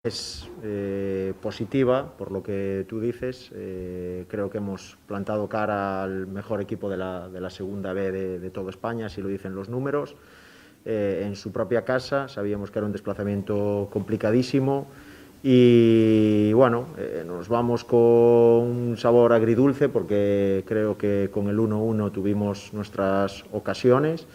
Es positiva, por lo que tú dices. Creo que hemos plantado cara al mejor equipo de la segunda B de toda España, así lo dicen los números. En su propia casa, sabíamos que era un desplazamiento complicadísimo y bueno, nos vamos con un sabor agridulce porque creo que con el 1-1 tuvimos nuestras ocasiones.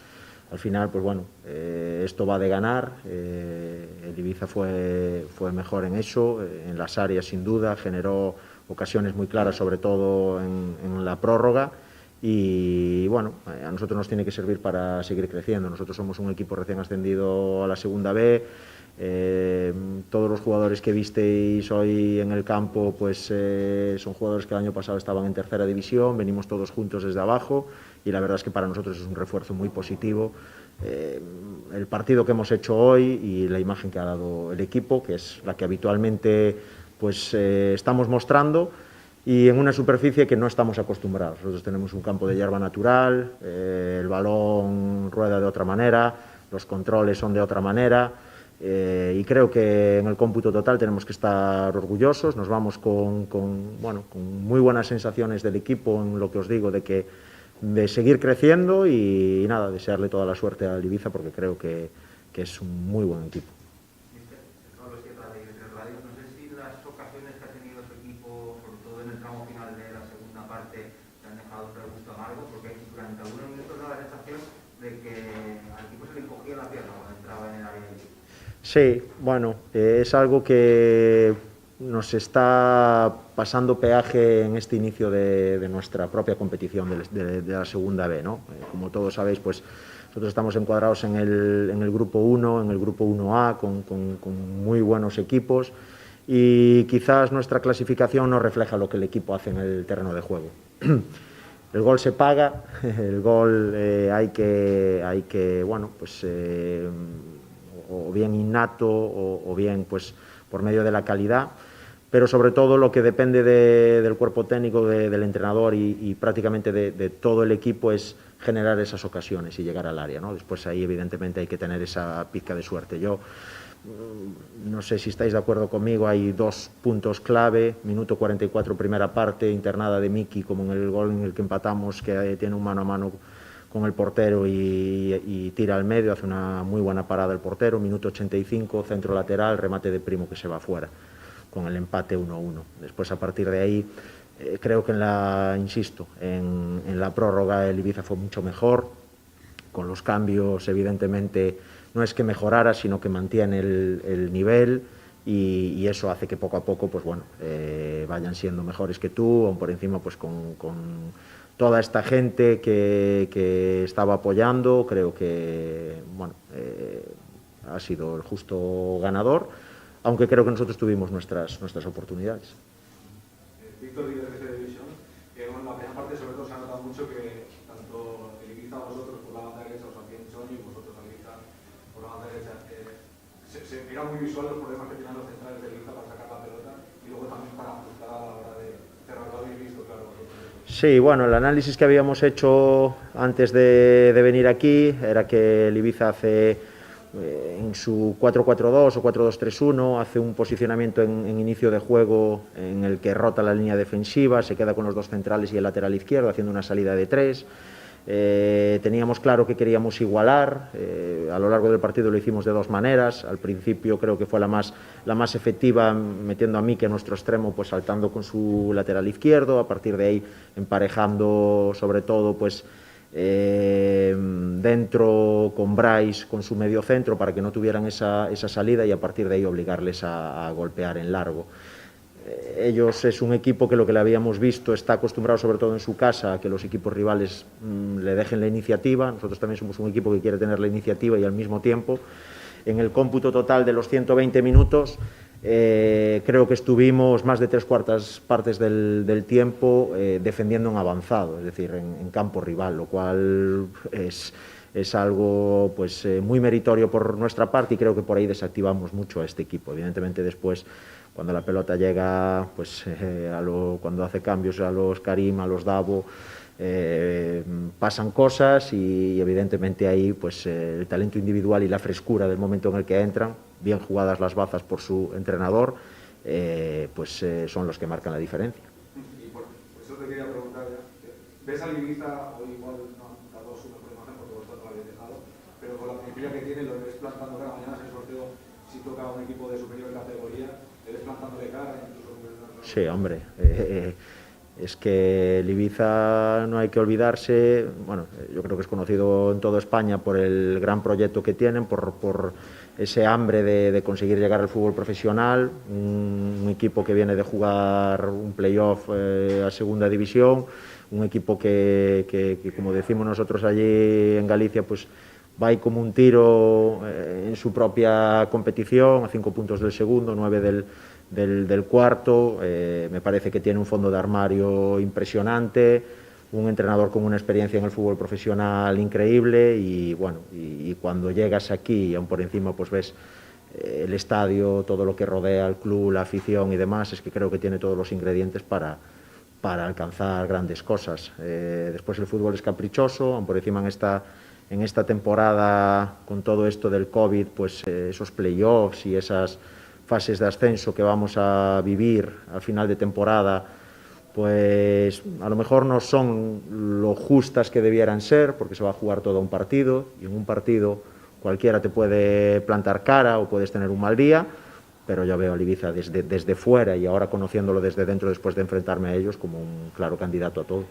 Al final, pues bueno, esto va de ganar. El Ibiza fue mejor en eso, en las áreas sin duda, generó ocasiones muy claras, sobre todo en la prórroga. Y bueno, a nosotros nos tiene que servir para seguir creciendo. Nosotros somos un equipo recién ascendido a la segunda B. Todos los jugadores que visteis hoy en el campo pues son jugadores que el año pasado estaban en tercera división, venimos todos juntos desde abajo y la verdad es que para nosotros es un refuerzo muy positivo el partido que hemos hecho hoy y la imagen que ha dado el equipo, que es la que habitualmente pues estamos mostrando y en una superficie que no estamos acostumbrados. Nosotros tenemos un campo de hierba natural, el balón rueda de otra manera, los controles son de otra manera. Y creo que en el cómputo total tenemos que estar orgullosos. Nos vamos con muy buenas sensaciones del equipo, en lo que os digo, de seguir creciendo y nada, desearle toda la suerte al Ibiza porque creo que es un muy buen equipo. No sé si las ocasiones que ha tenido su equipo, sobre todo en el tramo final de la segunda parte, te han dejado un regusto amargo, porque durante algunos minutos da la sensación de que al equipo se le encogía la pierna cuando entraba en el área de equipo. Sí, bueno, es algo que nos está pasando peaje en este inicio de nuestra propia competición de la segunda B, ¿no? Como todos sabéis, pues nosotros estamos encuadrados en el grupo 1, en el grupo 1A, con muy buenos equipos y quizás nuestra clasificación no refleja lo que el equipo hace en el terreno de juego. El gol se paga, el gol hay que bueno, pues o bien innato o bien pues por medio de la calidad, pero sobre todo lo que depende del cuerpo técnico, del entrenador y prácticamente de todo el equipo es generar esas ocasiones y llegar al área, ¿no? Después ahí evidentemente hay que tener esa pizca de suerte. Yo no sé si estáis de acuerdo conmigo, hay dos puntos clave, minuto 44 primera parte, internada de Miki como en el gol en el que empatamos, que tiene un mano a mano con el portero y tira al medio, hace una muy buena parada el portero, minuto 85, centro lateral, remate de Primo que se va fuera, con el empate 1-1. Después a partir de ahí, creo que insisto, en la prórroga el Ibiza fue mucho mejor, con los cambios evidentemente no es que mejorara, sino que mantiene el nivel y eso hace que poco a poco pues bueno, vayan siendo mejores que tú, aún por encima pues con toda esta gente que estaba apoyando. Creo que bueno, ha sido el justo ganador, aunque creo que nosotros tuvimos nuestras oportunidades. Víctor, líder de esa división, en la primera parte sobre todo se ha notado mucho que tanto el Ibiza a vosotros por la banda derecha os hacían choño y vosotros al Ibiza por la banda derecha. Era muy visual los problemas que tenían los centrales del Ibiza para sacar la pelota y luego también para ajustar a la hora de cerrar. Lo habéis visto, claro, vosotros. Sí, bueno, el análisis que habíamos hecho antes de venir aquí era que el Ibiza hace en su 4-4-2 o 4-2-3-1 hace un posicionamiento en inicio de juego en el que rota la línea defensiva, se queda con los dos centrales y el lateral izquierdo haciendo una salida de 3. Teníamos claro que queríamos igualar, a lo largo del partido lo hicimos de dos maneras. Al principio creo que fue la más efectiva, metiendo a Miki a nuestro extremo, pues saltando con su lateral izquierdo, a partir de ahí emparejando sobre todo pues dentro con Bryce con su medio centro para que no tuvieran esa salida y a partir de ahí obligarles a golpear en largo. Ellos es un equipo que lo que le habíamos visto está acostumbrado sobre todo en su casa a que los equipos rivales le dejen la iniciativa. Nosotros también somos un equipo que quiere tener la iniciativa y al mismo tiempo en el cómputo total de los 120 minutos creo que estuvimos más de 3/4 partes del tiempo defendiendo en avanzado, es decir, en campo rival, lo cual es algo pues muy meritorio por nuestra parte y creo que por ahí desactivamos mucho a este equipo. Evidentemente después cuando la pelota llega pues cuando hace cambios a los Karim, a los Davo, pasan cosas y evidentemente ahí pues el talento individual y la frescura del momento en el que entran bien jugadas las bazas por su entrenador, son los que marcan la diferencia. Y por eso te quería preguntar ya, ¿ves al Ibiza, hoy igual no ha dado su mejor imagen porque vosotros lo habéis dejado, pero con la plantilla que tiene lo ves plantando cara mañana en el sorteo, si toca un equipo de superior categoría, le ves plantándole cara, incluso... Sí, hombre, es que el Ibiza no hay que olvidarse, bueno, yo creo que es conocido en toda España por el gran proyecto que tienen, por ese hambre de conseguir llegar al fútbol profesional, un equipo que viene de jugar un playoff a segunda división, un equipo que, como decimos nosotros allí en Galicia, pues va ahí como un tiro en su propia competición, a 5 puntos del segundo, 9 del cuarto. Me parece que tiene un fondo de armario impresionante, un entrenador con una experiencia en el fútbol profesional increíble y bueno, y cuando llegas aquí y aún por encima pues ves el estadio, todo lo que rodea al club, la afición y demás, es que creo que tiene todos los ingredientes para alcanzar grandes cosas. Después el fútbol es caprichoso, aún por encima en esta temporada con todo esto del COVID, pues esos playoffs y esas fases de ascenso que vamos a vivir al final de temporada, pues a lo mejor no son lo justas que debieran ser, porque se va a jugar todo un partido, y en un partido cualquiera te puede plantar cara o puedes tener un mal día, pero yo veo al Ibiza desde fuera y ahora conociéndolo desde dentro después de enfrentarme a ellos como un claro candidato a todo.